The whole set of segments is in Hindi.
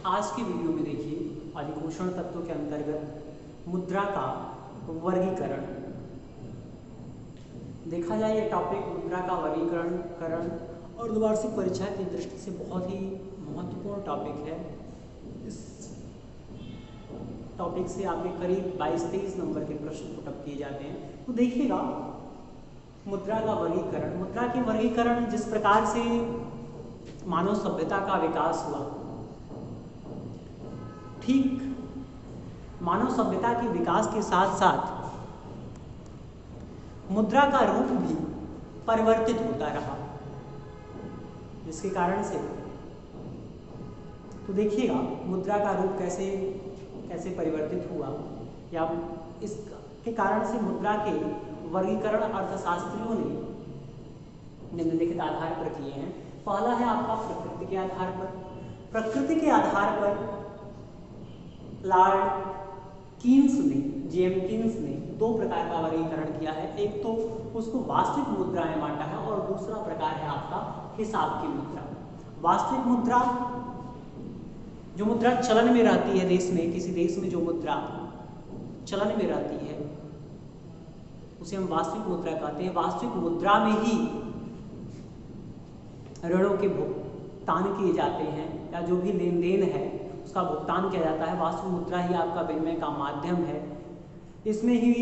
आज की वीडियो में देखिए अधिकोषण तत्व के अंतर्गत मुद्रा का वर्गीकरण। देखा जाए ये टॉपिक मुद्रा का वर्गीकरण और द्विवार्षिक परीक्षा की दृष्टि से बहुत ही महत्वपूर्ण टॉपिक है। इस टॉपिक से आपके करीब 22-23 नंबर के प्रश्न पुटअप किए जाते हैं। तो देखिएगा मुद्रा का वर्गीकरण। मुद्रा के वर्गीकरण जिस प्रकार से मानव सभ्यता का विकास हुआ, ठीक मानव सभ्यता के विकास के साथ साथ मुद्रा का रूप भी परिवर्तित होता रहा, जिसके कारण से तो देखिएगा मुद्रा का रूप कैसे कैसे परिवर्तित हुआ या इसके कारण से मुद्रा के वर्गीकरण अर्थशास्त्रियों ने निम्नलिखित आधार पर किए हैं। पहला है आपका प्रकृति के आधार पर। प्रकृति के आधार पर लॉर्ड कीन्स ने, जेएम कीन्स ने दो प्रकार का वर्गीकरण किया है। एक तो उसको वास्तविक मुद्रा में बांटा है और दूसरा प्रकार है आपका हिसाब की मुद्रा। वास्तविक मुद्रा, जो मुद्रा चलन में रहती है देश में, किसी देश में जो मुद्रा चलन में रहती है उसे हम वास्तविक मुद्रा कहते हैं। वास्तविक मुद्रा में ही ऋणों के भुगतान किए जाते हैं या जो भी लेन देन है उसका भुगतान किया जाता है। वास्तविक मुद्रा ही आपका विनिमय का माध्यम है, इसमें ही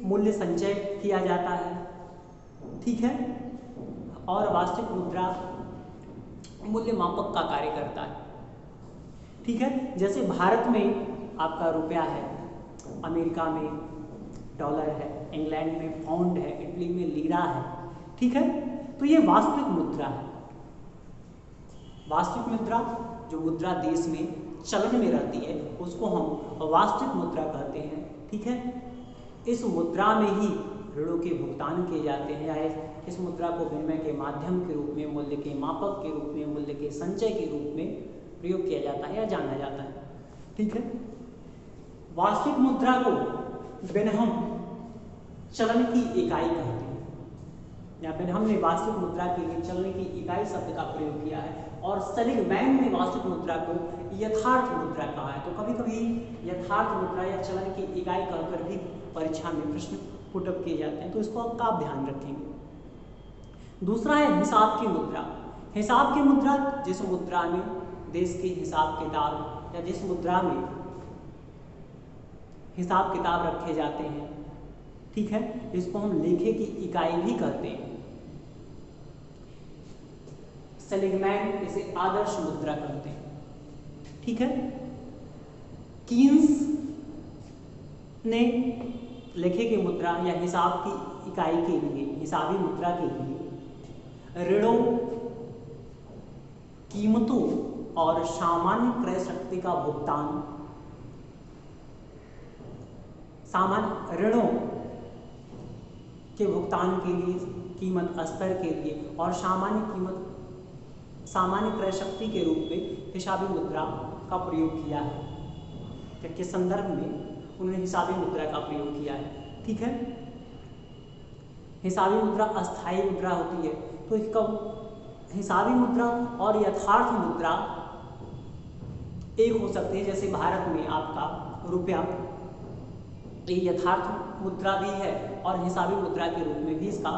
मूल्य संचय किया जाता है, ठीक है। और वास्तविक मुद्रा मूल्य मापक का कार्य करता है, ठीक है। जैसे भारत में आपका रुपया है, अमेरिका में डॉलर है, इंग्लैंड में पाउंड है, इटली में लीरा है, ठीक है। तो ये वास्तविक मुद्रा है। वास्तविक मुद्रा जो मुद्रा देश में चलन में रहती है उसको हम वास्तविक मुद्रा कहते हैं, ठीक है। इस मुद्रा में ही ऋणों के भुगतान किए जाते हैं या इस मुद्रा को विनिमय के माध्यम के रूप में, मूल्य के मापक के रूप में, मूल्य के संचय के रूप में प्रयोग किया जाता है या जाना जाता है, ठीक है। वास्तविक मुद्रा को बेनहम चलन की इकाई कहते हैं या बेनहम ने वास्तविक मुद्रा के लिए चलन की इकाई शब्द का प्रयोग किया है और सेलिगमैन ने वास्तविक मुद्रा को यथार्थ मुद्रा कहा है। तो कभी कभी यथार्थ मुद्रा या चलन की इकाई कहकर भी परीक्षा में प्रश्न पुटअप किए जाते हैं, तो इसको आप ध्यान रखेंगे। दूसरा है हिसाब की मुद्रा। हिसाब की मुद्रा जिस मुद्रा में देश के हिसाब किताब या जिस मुद्रा में हिसाब किताब रखे जाते हैं, ठीक है, इसको हम लेखे की इकाई भी कहते हैं। सेलिगमैन इसे आदर्श मुद्रा कहते हैं, ठीक है। कीन्स ने लेखे की मुद्रा या हिसाब की इकाई के लिए, हिसाबी मुद्रा के लिए ऋणों, कीमतों और सामान्य क्रय शक्ति का भुगतान, सामान्य ऋणों के भुगतान के लिए, कीमत स्तर के लिए और सामान्य क्रय शक्ति के रूप में हिसाबी मुद्रा का प्रयोग किया है। के संदर्भ में उन्होंने हिसाबी मुद्रा का प्रयोग किया है, ठीक है। हिसाबी मुद्रा अस्थायी मुद्रा होती है, तो इसका हिसाबी मुद्रा और यथार्थ मुद्रा एक हो सकती है। जैसे भारत में आपका रुपया ये यथार्थ मुद्रा भी है और हिसाबी मुद्रा के रूप में भी इसका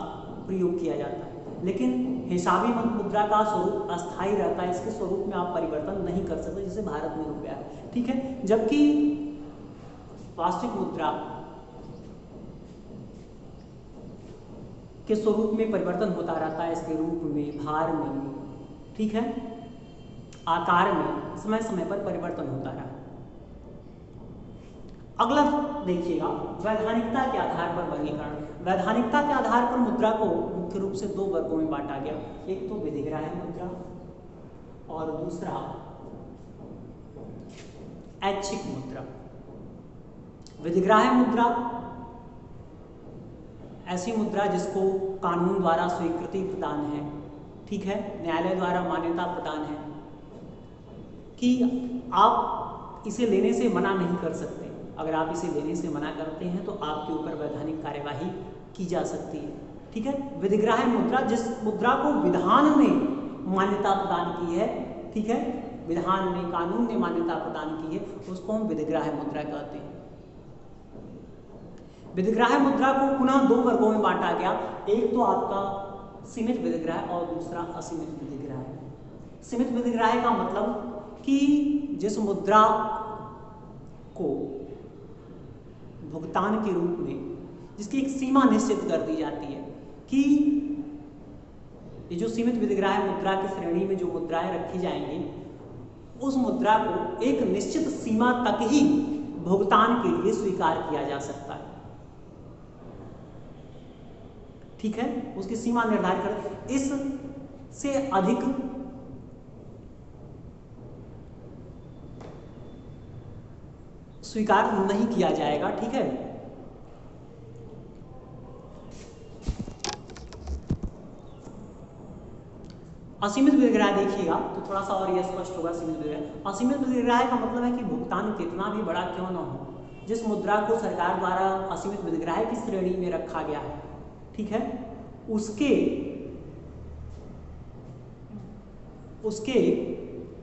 प्रयोग किया जाता है, लेकिन हिसाबी मुद्रा का स्वरूप अस्थायी रहता है, इसके स्वरूप में आप परिवर्तन नहीं कर सकते, जैसे भारत में रुपया है, ठीक है। जबकि वास्तविक मुद्रा के स्वरूप में परिवर्तन होता रहता है, इसके रूप में, भार में, ठीक है, आकार में समय समय पर परिवर्तन होता रहा। अगला देखिएगा वैधानिकता के आधार पर वर्गीकरण। वैधानिकता के आधार पर मुद्रा को मुख्य रूप से दो वर्गों में बांटा गया। एक तो विधिग्राह्य मुद्रा और दूसरा ऐच्छिक मुद्रा। विधिग्राह्य मुद्रा ऐसी मुद्रा जिसको कानून द्वारा स्वीकृति प्रदान है, ठीक है, न्यायालय द्वारा मान्यता प्रदान है कि आप इसे लेने से मना नहीं कर सकते। अगर आप इसे लेने से मना करते हैं तो आपके ऊपर वैधानिक कार्यवाही की जा सकती है, ठीक है। विधिग्राह्य मुद्रा जिस मुद्रा को विधान ने मान्यता प्रदान की है, ठीक है, विधान ने, कानून ने मान्यता प्रदान की है, उसको हम विधिग्राह्य मुद्रा कहते हैं। विधिग्राह्य मुद्रा को पुनः दो वर्गों में बांटा गया, एक तो आपका सीमित विधिग्राह्य और दूसरा असीमित विधिग्राह्य। सीमित विधिग्राह्य का मतलब कि जिस मुद्रा को भुगतान के रूप में, जिसकी एक सीमा निश्चित कर दी जाती है कि ये जो सीमित विधिग्राह्य मुद्रा की श्रेणी में जो मुद्राएं रखी जाएंगी, उस मुद्रा को एक निश्चित सीमा तक ही भुगतान के लिए स्वीकार किया जा सकता है। ठीक है, उसकी सीमा निर्धारित कर, इससे अधिक स्वीकार नहीं किया जाएगा। ठीक है, असीमित विधिग्राह्य देखिएगा तो थोड़ा सा और यह स्पष्ट होगा। सीमित विधिग्राह्य, असीमित विधिग्राह्य का मतलब है कि भुगतान कितना भी बड़ा क्यों न हो, जिस मुद्रा को सरकार द्वारा असीमित विधिग्राह्य की श्रेणी में रखा गया है, ठीक है, उसके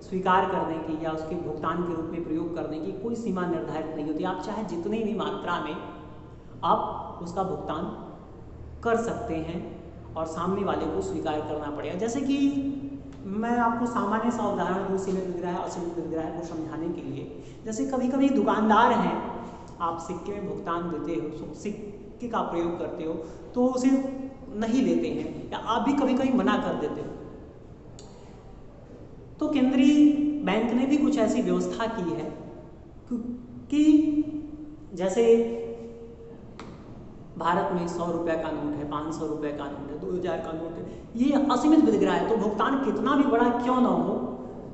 स्वीकार करने की या उसके भुगतान के रूप में प्रयोग करने की कोई सीमा निर्धारित नहीं होती। आप चाहे जितनी भी मात्रा में आप उसका भुगतान कर सकते हैं और सामने वाले को स्वीकार करना पड़ेगा। जैसे कि मैं आपको सामान्य सा उदाहरण दूं सीमित विधिग्राह्य असीमित विधिग्राह्य को समझाने के लिए। जैसे कभी कभी दुकानदार हैं, आप सिक्के में भुगतान देते हो, सिक्के का प्रयोग करते हो, तो उसे नहीं लेते हैं या आप भी कभी कभी मना कर देते हो। तो केंद्रीय बैंक ने भी कुछ ऐसी व्यवस्था की है कि जैसे भारत में 100 रुपये का नोट है, 500 रुपये का नोट है, 2000 का नोट है, ये असीमित विधिग्राह्य है। तो भुगतान कितना भी बड़ा क्यों ना हो,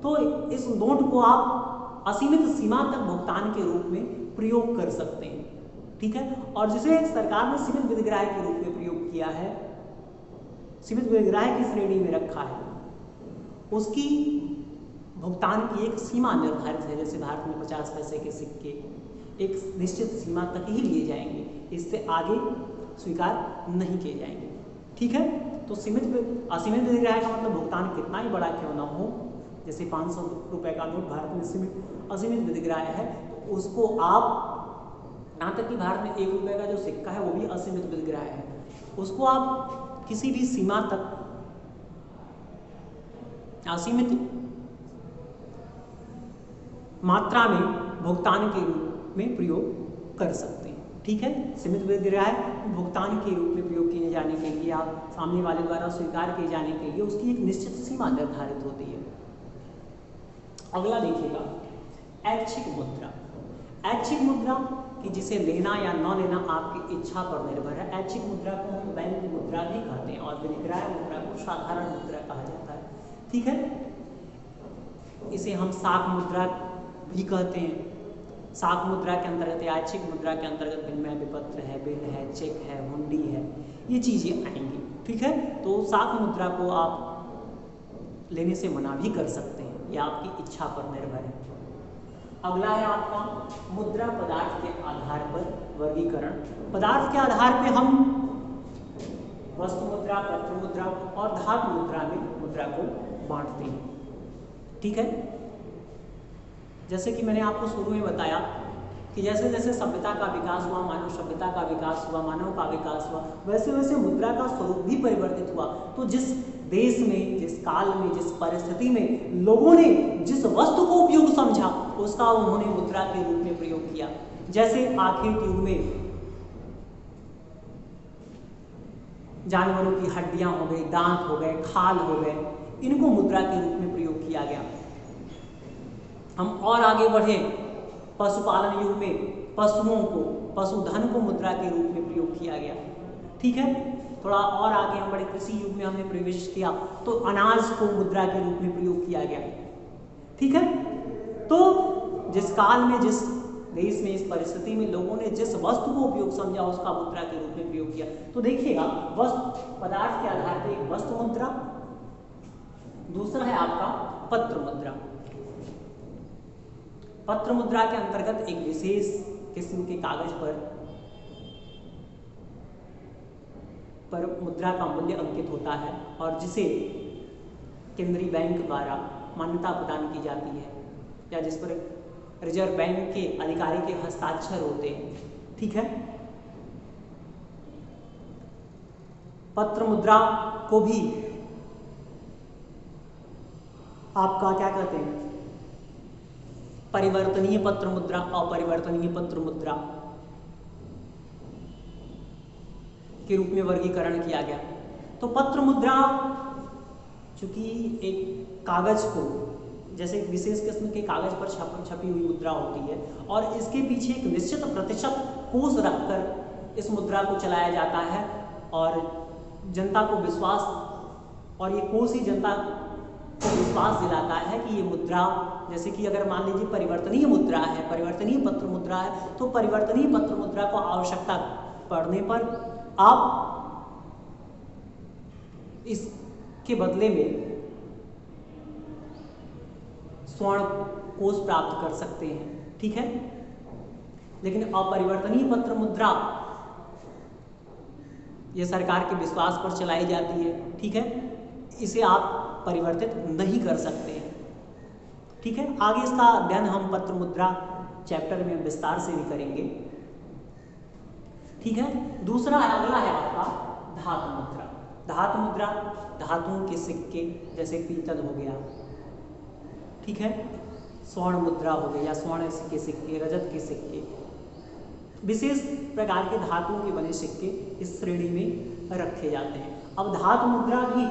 तो इस नोट को आप असीमित सीमा तक भुगतान के रूप में प्रयोग कर सकते हैं। ठीक है, और जिसे सरकार ने सीमित विधिग्राह्य के रूप में प्रयोग किया है, सीमित विधिग्राह्य की श्रेणी में रखा है, उसकी भुगतान की एक सीमा निर्धारित है। जैसे भारत में 50 पैसे के सिक्के एक निश्चित सीमा तक ही लिए जाएंगे, इससे आगे स्वीकार नहीं किए जाएंगे। ठीक है, तो असीमित विधिग्राह्य का मतलब भुगतान कितना ही बड़ा क्यों ना हो, जैसे 500 रुपये का नोट भारत में असीमित विधिग्राह्य है, तो उसको आप, यहाँ तक कि भारत में 1 रुपये का जो सिक्का है वो भी असीमित विधिग्राह्य है, उसको आप किसी भी सीमा तक असीमित मात्रा में भुगतान के रूप में प्रयोग कर सकते हैं। ठीक है, सीमित विधिग्राह्य भुगतान के रूप में प्रयोग किए जाने के लिए, आप सामने वाले द्वारा स्वीकार किए जाने के लिए उसकी एक निश्चित सीमा निर्धारित होती है। अगला देखिएगा ऐच्छिक मुद्रा। ऐच्छिक मुद्रा कि जिसे लेना या न लेना आपकी इच्छा पर निर्भर है। ऐच्छिक मुद्रा को हम बैंक मुद्रा भी कहते हैं और विधिग्राह्य मुद्रा को साधारण मुद्रा कहा जाता है। ठीक है, इसे हम साख मुद्रा भी कहते हैं। साख मुद्रा के अंतर्गत या ऐच्छिक मुद्रा के अंतर्गत विनिमय विपत्र है, बिल है, चेक है, हुंडी है, ये चीजें आएंगी। ठीक है, तो साख मुद्रा को आप लेने से मना भी कर सकते हैं, यह आपकी इच्छा पर निर्भर है। अगला है आपका मुद्रा पदार्थ के आधार पर वर्गीकरण। पदार्थ के आधार पे हम वस्तु मुद्रा, पत्र मुद्रा और धातु मुद्रा में मुद्रा को बांटते हैं। ठीक है, जैसे कि मैंने आपको शुरू में बताया कि जैसे जैसे सभ्यता का विकास हुआ, मानव सभ्यता का विकास हुआ, मानव का विकास हुआ, वैसे वैसे मुद्रा का स्वरूप भी परिवर्तित हुआ। तो जिस देश में, जिस काल में, जिस परिस्थिति में लोगों ने जिस वस्तु को उपयोग समझा, उसका उन्होंने मुद्रा के रूप में प्रयोग किया। जैसे आखिरी युग में जानवरों की हड्डियां हो गई, दांत हो गए, खाल हो गए, इनको मुद्रा के रूप में प्रयोग किया गया। हम और आगे बढ़े, पशुपालन युग में पशुओं को, पशुधन को मुद्रा के रूप में प्रयोग किया गया। ठीक है, थोड़ा और आगे हम बढ़े, कृषि युग में हमने प्रवेश किया तो अनाज को मुद्रा के रूप में प्रयोग किया गया। ठीक है, तो जिस काल में, जिस देश में, इस परिस्थिति में लोगों ने जिस वस्तु को उपयोग समझा, उसका मुद्रा के रूप में प्रयोग किया। तो देखिएगा, वस्तु पदार्थ के आधार पर एक वस्तु मुद्रा, दूसरा है आपका पत्र मुद्रा। पत्र मुद्रा के अंतर्गत एक विशेष किस्म के कागज पर मुद्रा का मूल्य अंकित होता है और जिसे केंद्रीय बैंक द्वारा मान्यता प्रदान की जाती है, या जिस पर रिजर्व बैंक के अधिकारी के हस्ताक्षर होते हैं। ठीक है, पत्र मुद्रा को भी आपका क्या कहते हैं, परिवर्तनीय पत्र मुद्रा, अपरिवर्तनीय पत्र मुद्रा के रूप में वर्गीकरण किया गया। तो पत्र मुद्रा चूंकि एक कागज को, जैसे विशेष किस्म के कागज पर छपी हुई मुद्रा होती है और इसके पीछे एक निश्चित प्रतिशत कोष रखकर इस मुद्रा को चलाया जाता है और जनता को विश्वास, और ये कोष ही जनता को विश्वास दिलाता है कि ये मुद्रा, जैसे कि अगर मान लीजिए परिवर्तनीय मुद्रा है, परिवर्तनीय पत्र मुद्रा है, तो परिवर्तनीय पत्र मुद्रा को आवश्यकता पड़ने पर आप इसके बदले में स्वर्ण कोष प्राप्त कर सकते हैं। ठीक है, लेकिन अपरिवर्तनीय पत्र मुद्रा ये सरकार के विश्वास पर चलाई जाती है। ठीक है, इसे आप परिवर्तित नहीं कर सकते हैं। ठीक है, आगे इसका अध्ययन हम पत्र मुद्रा चैप्टर में विस्तार से भी करेंगे। ठीक है, दूसरा अगला है आपका धातु मुद्रा। धातु मुद्रा धातुओं के सिक्के, जैसे पीतल हो गया, ठीक है, स्वर्ण मुद्रा हो गई या स्वर्ण के सिक्के, रजत के सिक्के, विशेष प्रकार के धातुओं के बने सिक्के इस श्रेणी में रखे जाते हैं। अब धातु मुद्रा भी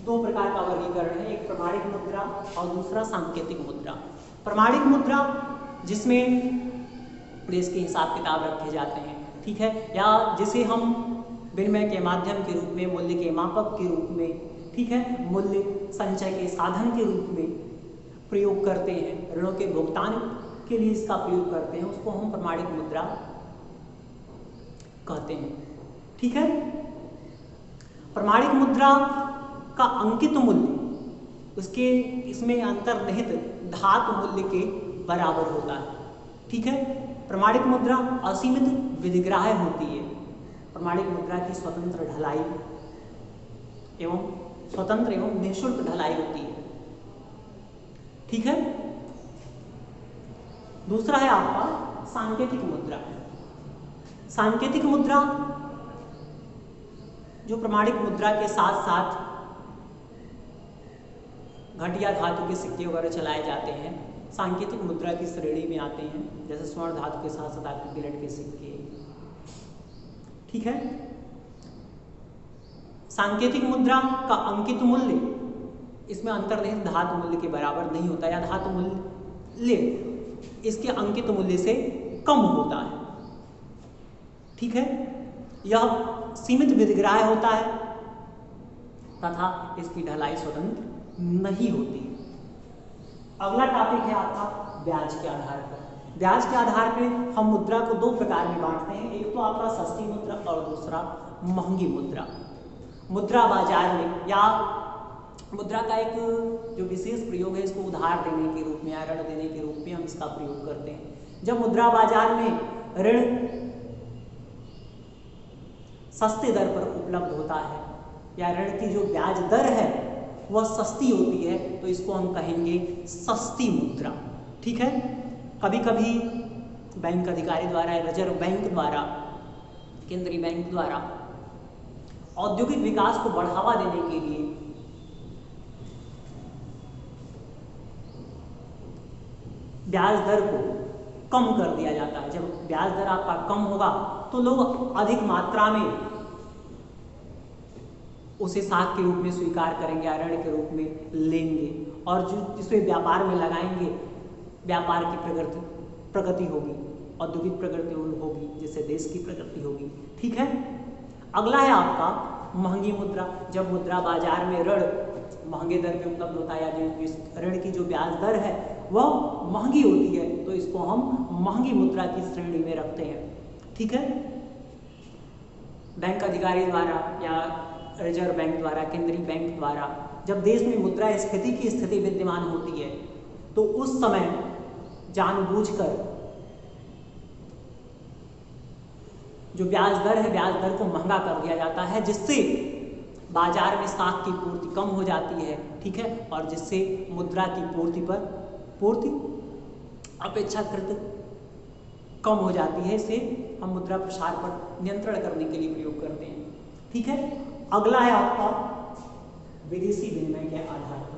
दो प्रकार का वर्गीकरण है, एक प्रमाणिक मुद्रा और दूसरा सांकेतिक मुद्रा। प्रमाणिक मुद्रा जिसमें देश के हिसाब किताब रखे जाते हैं, ठीक है, या जिसे हम विनिमय के माध्यम के रूप में, मूल्य के मापक के रूप में, ठीक है, मूल्य संचय के साधन के रूप में प्रयोग करते हैं, ऋणों के भुगतान के लिए इसका प्रयोग करते हैं, उसको हम प्रमाणिक मुद्रा कहते हैं। ठीक है, प्रमाणिक मुद्रा का अंकित मूल्य उसके इसमें अंतर्निहित धातु मूल्य के बराबर होता है। ठीक है, प्रमाणिक मुद्रा असीमित विधिग्राह्य होती है। प्रमाणिक मुद्रा की स्वतंत्र ढलाई एवं स्वतंत्र एवं निःशुल्क ढलाई होती है। ठीक है, दूसरा है आपका सांकेतिक मुद्रा। सांकेतिक मुद्रा जो प्रमाणिक मुद्रा के साथ साथ घटिया धातु के सिक्के वगैरह चलाए जाते हैं, सांकेतिक मुद्रा की श्रेणी में आते हैं, जैसे स्वर्ण धातु के साथ साथ गिलट के सिक्के। ठीक है, सांकेतिक मुद्रा का अंकित मूल्य इसमें अंतर्निहित धातु मूल्य के बराबर नहीं होता, या धातु मूल्य इसके अंकित मूल्य से कम होता है। ठीक है, यह सीमित विधिग्राह्य होता है तथा इसकी ढलाई स्वतंत्र नहीं होती। अगला टॉपिक है आपका ब्याज के आधार पर। ब्याज के आधार पर हम मुद्रा को दो प्रकार में बांटते हैं, एक तो आपका सस्ती मुद्रा और दूसरा महंगी मुद्रा। मुद्रा बाजार में या मुद्रा का एक जो विशेष प्रयोग है, इसको उधार देने के रूप में या ऋण देने के रूप में हम इसका प्रयोग करते हैं। जब मुद्रा बाजार में ऋण सस्ते दर पर उपलब्ध होता है या ऋण की जो ब्याज दर है वह सस्ती होती है, तो इसको हम कहेंगे सस्ती मुद्रा। ठीक है, कभी कभी बैंक अधिकारी द्वारा, रिजर्व बैंक द्वारा, केंद्रीय बैंक द्वारा औद्योगिक विकास को बढ़ावा देने के लिए ब्याज दर को कम कर दिया जाता है। जब ब्याज दर आपका कम होगा तो लोग अधिक मात्रा में उसे साख के रूप में स्वीकार करेंगे, ऋण के रूप में लेंगे और जो जिसमें व्यापार में लगाएंगे, व्यापार की प्रगति होगी, औद्योगिक प्रगति होगी, जिससे देश की प्रगति होगी। ठीक है, अगला है आपका महंगी मुद्रा। जब मुद्रा बाजार में ऋण महंगे दर पे उपलब्ध होता है या ऋण की जो ब्याज दर है वह महंगी होती है, तो इसको हम महंगी मुद्रा की श्रेणी में रखते हैं। ठीक है, बैंक अधिकारी द्वारा या रिजर्व बैंक द्वारा, केंद्रीय बैंक द्वारा जब देश में मुद्रा स्फीति की स्थिति विद्यमान होती है तो उस समय जानबूझकर जो ब्याज दर है, ब्याज दर को महंगा कर दिया जाता है, जिससे बाजार में साख की पूर्ति कम हो जाती है, ठीक है, और जिससे मुद्रा की पूर्ति अपेक्षाकृत कम हो जाती है। इसे हम मुद्रा प्रसार पर नियंत्रण करने के लिए प्रयोग करते हैं, ठीक है। अगला है आपका विदेशी विनिमय के आधार पर।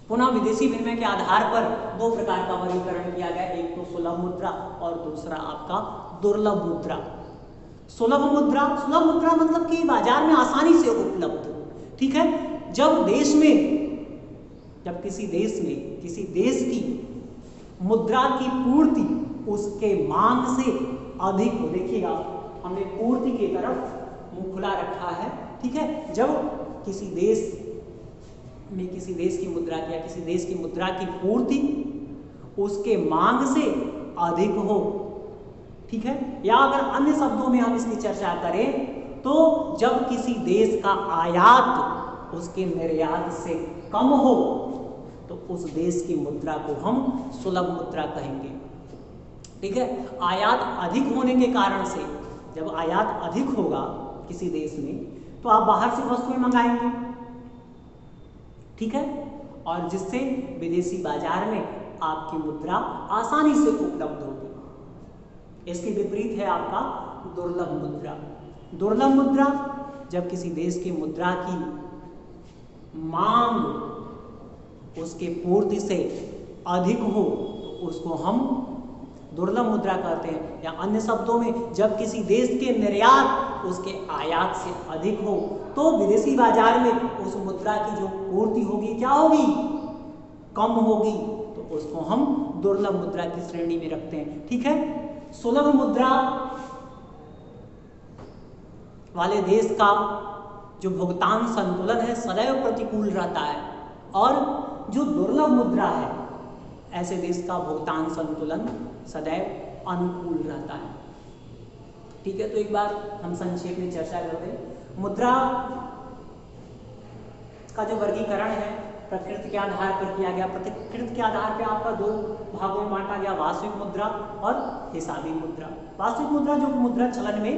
पुनः विदेशी विनिमय के आधार पर दो प्रकार का वर्गीकरण किया गया, एक तो सुलभ मुद्रा और दूसरा आपका दुर्लभ मुद्रा। सुलभ मुद्रा मतलब कि बाजार में आसानी से उपलब्ध, ठीक है। जब किसी देश की मुद्रा की पूर्ति उसके मांग से अधिक हो, देखिएगा हमने पूर्ति की तरफ मुंह खुला रखा है, ठीक है। जब किसी देश की मुद्रा या किसी देश की मुद्रा की पूर्ति उसके मांग से अधिक हो, ठीक है, या अगर अन्य शब्दों में हम इसकी चर्चा करें तो जब किसी देश का आयात उसके निर्यात से कम हो तो उस देश की मुद्रा को हम सुलभ मुद्रा कहेंगे, ठीक है। आयात अधिक होने के कारण से, जब आयात अधिक होगा किसी देश में तो आप बाहर से वस्तुएं मंगाएंगे, ठीक है, और जिससे विदेशी बाजार में आपकी मुद्रा आसानी से उपलब्ध होगी। इसके विपरीत है आपका दुर्लभ मुद्रा। दुर्लभ मुद्रा जब किसी देश की मुद्रा की मांग उसके पूर्ति से अधिक हो तो उसको हम दुर्लभ मुद्रा कहते हैं, या अन्य शब्दों में जब किसी देश के निर्यात उसके आयात से अधिक हो तो विदेशी बाजार में उस मुद्रा की जो पूर्ति होगी क्या होगी, कम होगी, तो उसको हम दुर्लभ मुद्रा की श्रेणी में रखते हैं, ठीक है। सुलभ मुद्रा वाले देश का जो भुगतान संतुलन है सदैव प्रतिकूल रहता है, और जो दुर्लभ मुद्रा है ऐसे देश का भुगतान संतुलन सदैव अनुकूल रहता है, ठीक है। तो एक बार हम संक्षेप में चर्चा करते हैं। मुद्रा का जो वर्गीकरण है प्रकृति के आधार पर किया गया। प्रकृति के आधार पर आपका दो भागों में बांटा गया, वास्तविक मुद्रा और हिसाबी मुद्रा। वास्तविक मुद्रा जो मुद्रा चलन में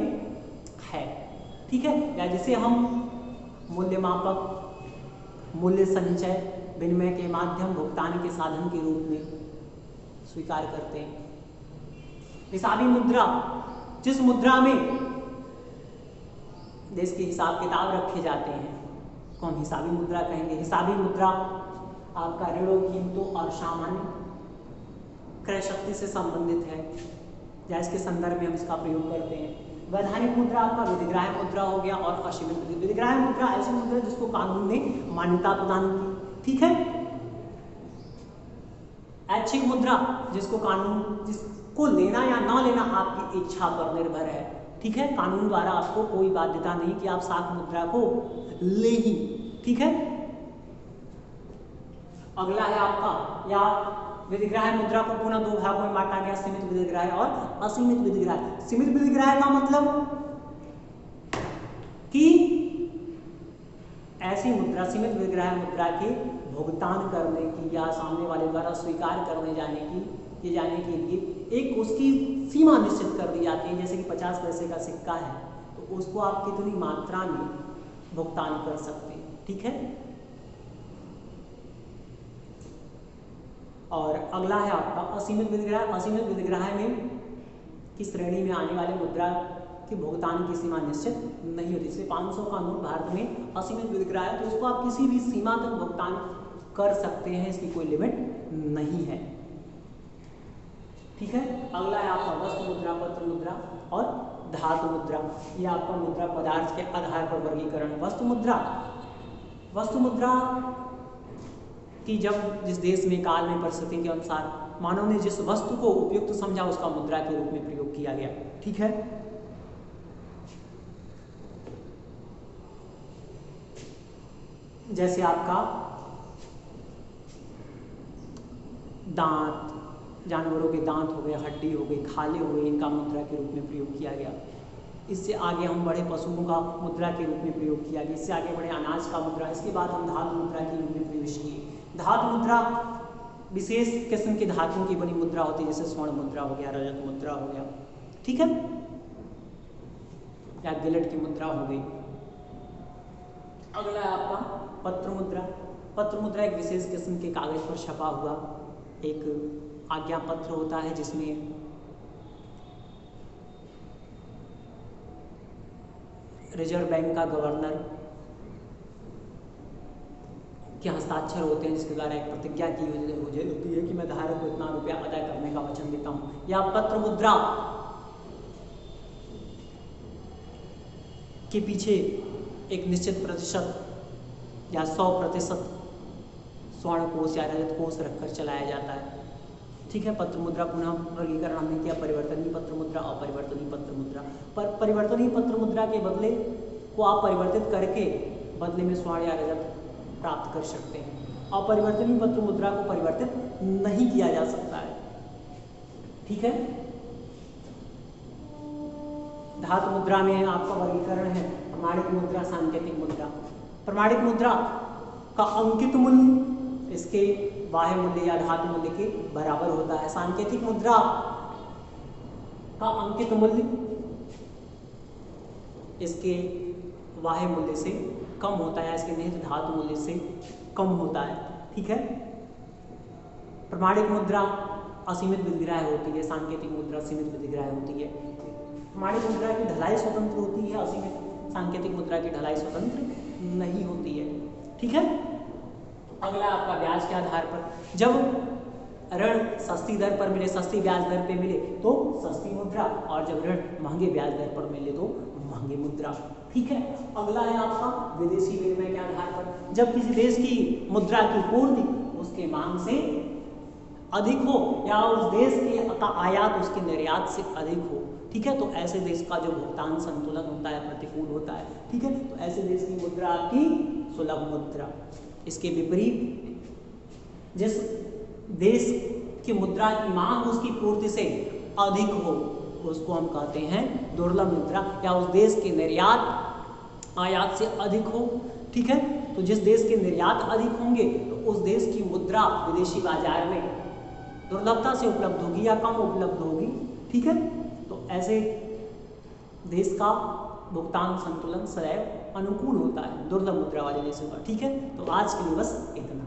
है, ठीक है, या जिसे हम मूल्य मापक, मूल्य संचय, विनिमय के माध्यम, भुगतान के साधन के रूप में स्वीकार करते हैं। हिसाबी मुद्रा जिस मुद्रा में देश के हिसाब किताब रखे जाते हैं को हम हिसाबी मुद्रा कहेंगे। हिसाबी मुद्रा आपका ऋणों, कीमतों और सामान्य क्रय शक्ति से संबंधित है, या इसके संदर्भ में हम इसका प्रयोग करते हैं। वैधानिक मुद्रा आपका विधिग्राह्य मुद्रा हो गया, और असीमित विधिग्राह्य मुद्रा ऐसी मुद्रा जिसको कानून ने मान्यता प्रदान की, ठीक है। ऐच्छिक मुद्रा जिसको लेना या ना लेना आपकी इच्छा पर निर्भर है, ठीक है। कानून द्वारा आपको कोई बाध्यता नहीं कि आप साख मुद्रा को ले ही, ठीक है। अगला है आपका या विधिग्राह्य मुद्रा को पुनः दो भागों में बांटा गया, सीमित विधिग्राह्य और असीमित विधिग्राह्य। सीमित विधिग्राह्य का मतलब कि ऐसी मुद्रा, सीमित विधिग्राह्य मुद्रा के भुगतान करने की या सामने वाले द्वारा स्वीकार करने जाने के लिए एक उसकी सीमा निश्चित कर दी जाती है। जैसे कि 50 पैसे का सिक्का है तो उसको आप कितनी मात्रा में भुगतान कर सकते हैं, ठीक है। और अगला है आपका असीमित विधिग्राह्य। असीमित विधिग्राह्य में की श्रेणी में आने वाले मुद्रा के भुगतान की सीमा निश्चित नहीं होती। जैसे 500 का नोट भारत में असीमित विधिग्राह्य, तो उसको आप किसी भी सीमा तक भुगतान कर सकते हैं, इसकी कोई लिमिट नहीं है, ठीक है। अगला है आपका वस्तु मुद्रा, पत्र मुद्रा और धातु मुद्रा। यह आपका मुद्रा पदार्थ के आधार पर वर्गीकरण। वस्तु मुद्रा कि जब जिस देश में, काल में, परिस्थिति के अनुसार मानव ने जिस वस्तु को उपयुक्त समझा उसका मुद्रा के रूप में प्रयोग किया गया, ठीक है। जैसे आपका दांत, जानवरों के दांत हो गए, हड्डी हो गई, खाले हो गए, इनका मुद्रा के रूप में प्रयोग किया गया। इससे आगे हम बड़े पशुओं का मुद्रा के रूप में प्रयोग किया गया। इससे आगे बढ़े अनाज का मुद्रा। इसके बाद हम धातु मुद्रा के रूप में प्रवेश किए। धातु मुद्रा विशेष किस्म की धातुओं की बनी मुद्रा होती है, जैसे स्वर्ण मुद्रा हो गया, रजत मुद्रा हो गया, ठीक है, या गिलट की मुद्रा हो गई, अगला है आपका पत्र मुद्रा। पत्र मुद्रा एक विशेष किस्म के कागज पर छपा हुआ एक आज्ञा पत्र होता है, जिसमें रिजर्व बैंक का गवर्नर के हस्ताक्षर होते हैं, जिसके द्वारा एक प्रतिज्ञा की होती है कि मैं धारक को इतना रुपया अदा करने का वचन देता हूँ। या पत्र मुद्रा के पीछे एक निश्चित प्रतिशत या 100% स्वर्ण कोष या रजत कोष रखकर चलाया जाता है। ठीक है, पत्र मुद्रा पुनः वर्गीकरण हमने किया परिवर्तनीय पत्र मुद्रा, अपरिवर्तनीय पत्र मुद्रा। पर परिवर्तनीय पत्र मुद्रा के बदले को आप परिवर्तित करके बदले में स्वर्ण या रजत प्राप्त कर सकते हैं। अपरिवर्तनीय पत्र मुद्रा को परिवर्तित नहीं किया जा सकता है। ठीक है, धातु मुद्रा में आपका वर्गीकरण है प्रमाणिक मुद्रा, सांकेतिक मुद्रा। प्रमाणिक मुद्रा का अंकित मूल्य इसके बाह्य मूल्य या धातु मूल्य के बराबर होता है। सांकेतिक मुद्रा का अंकित मूल्य इसके बाह्य मूल्य से कम होता है, इसके निहित धातु मूल्य से कम होता है। ठीक है, प्रमाणिक मुद्रा असीमित विधिग्राह्य होती है, सांकेतिक मुद्रा सीमित विधिग्राह्य होती है। प्रमाणिक मुद्रा की ढलाई स्वतंत्र होती है, असीमित सांकेतिक मुद्रा की ढलाई स्वतंत्र नहीं होती है। ठीक है, अगला आपका ब्याज के आधार पर। जब ऋण सस्ती दर पर मिले, सस्ती ब्याज दर पे मिले तो सस्ती मुद्रा, और जब ऋण महंगे ब्याज दर पर मिले तो महंगी मुद्रा। ठीक है, अगला है आपका विदेशी विनिमय के आधार पर। जब किसी देश की मुद्रा की पूर्ति उसके मांग से अधिक हो या उस देश के आयात उसके निर्यात से अधिक हो, ठीक है, तो ऐसे देश का जो भुगतान संतुलन होता है प्रतिकूल होता है। ठीक है, तो ऐसे देश की मुद्रा आपकी सुलभ मुद्रा। इसके विपरीत जिस देश की मुद्रा की मांग उसकी पूर्ति से अधिक हो उसको हम कहते हैं दुर्लभ मुद्रा, या उस देश के निर्यात आयात से अधिक हो। ठीक है, तो जिस देश के निर्यात अधिक होंगे तो उस देश की मुद्रा विदेशी बाजार में दुर्लभता से उपलब्ध होगी या कम उपलब्ध होगी। ठीक है, तो ऐसे देश का भुगतान संतुलन सदैव अनुकूल होता है दुर्लभ मुद्रा वाले देशों का। ठीक है, तो आज के लिए बस इतना।